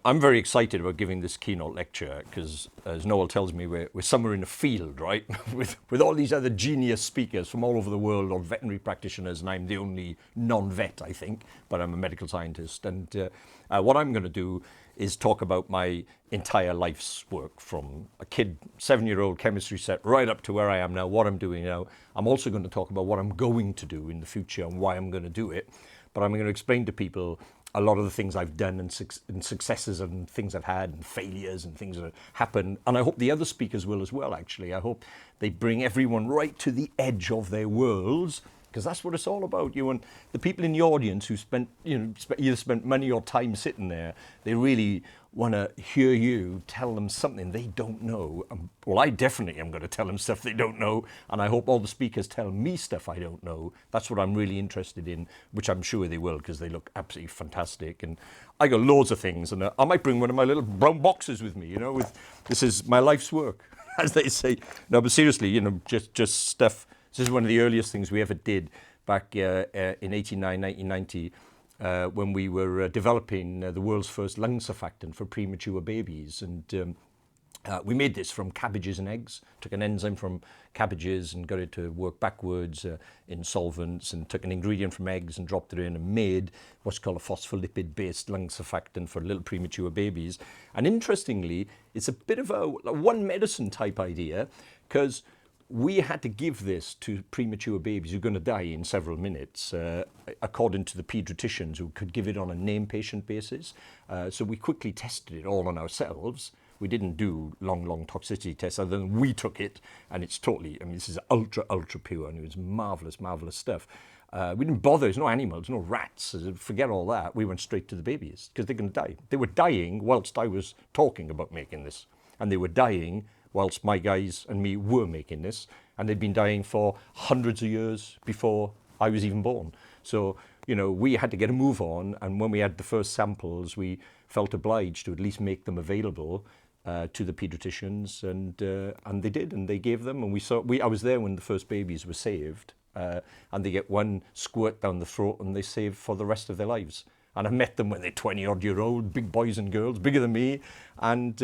I'm very excited about giving this keynote lecture because, as Noel tells me, we're somewhere in a field, right, with all these other genius speakers from all over the world, or veterinary practitioners, and I'm the only non-vet, I think, but I'm a medical scientist. And what I'm going to do is talk about my entire life's work, from a kid, 7-year-old chemistry set, right up to where I am now, what I'm doing now. I'm also going to talk about what I'm going to do in the future and why I'm going to do it. But I'm going to explain to people a lot of the things I've done and successes and things I've had and failures and things that have happened. And I hope the other speakers will as well, actually. I hope they bring everyone right to the edge of their worlds, because that's what it's all about. You and the people in the audience who either spent money or time sitting there, they really want to hear you tell them something they don't know. Well, I definitely am going to tell them stuff they don't know, and I hope all the speakers tell me stuff I don't know. That's what I'm really interested in, which I'm sure they will, because they look absolutely fantastic. And I got loads of things, and I might bring one of my little brown boxes with me, this is my life's work, as they say. No, but seriously, just stuff. This is one of the earliest things we ever did back in 1990, when we were developing the world's first lung surfactant for premature babies. And we made this from cabbages and eggs, took an enzyme from cabbages and got it to work backwards in solvents, and took an ingredient from eggs and dropped it in and made what's called a phospholipid-based lung surfactant for little premature babies. And interestingly, it's a bit of a one medicine type idea, because we had to give this to premature babies who are going to die in several minutes, according to the pediatricians who could give it on a named patient basis. So we quickly tested it all on ourselves. We didn't do long toxicity tests, other than we took it, and it's totally, this is ultra pure, and it was marvelous stuff. We didn't bother, there's no animals, no rats, forget all that. We went straight to the babies, because they're going to die. They were dying whilst I was talking about making this, and they were dying whilst my guys and me were making this, and they'd been dying for hundreds of years before I was even born. So, we had to get a move on, and when we had the first samples, we felt obliged to at least make them available to the pediatricians, and they did, and they gave them, and I was there when the first babies were saved, and they get one squirt down the throat, and they save for the rest of their lives. And I met them when they're 20-odd-year-old, big boys and girls, bigger than me, and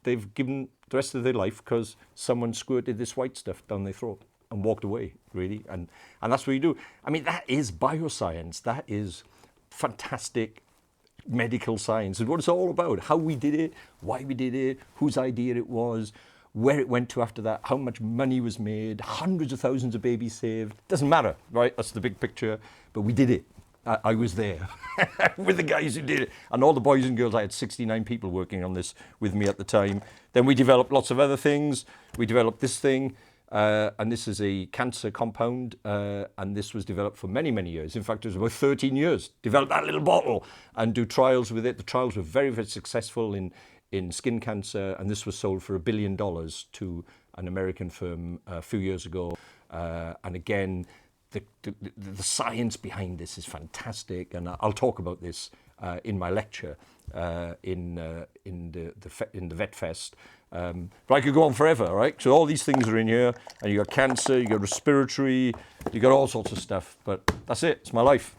they've given the rest of their life because someone squirted this white stuff down their throat and walked away, really. And that's what you do. That is bioscience. That is fantastic medical science. It's what it's all about. How we did it, why we did it, whose idea it was, where it went to after that, how much money was made, hundreds of thousands of babies saved. Doesn't matter, right? That's the big picture. But we did it. I was there with the guys who did it, and all the boys and girls. I had 69 people working on this with me at the time. Then we developed lots of other things. We developed this thing, and this is a cancer compound, and this was developed for many years. In fact, it was about 13 years. Develop that little bottle and do trials with it. The trials were very successful in skin cancer, and this was sold for $1 billion to an American firm a few years ago. And again, the science behind this is fantastic, and I'll talk about this in my lecture in the Vet Fest. But I could go on forever, right? So all these things are in here, and you got cancer, you got respiratory, you got all sorts of stuff. But that's it. It's my life.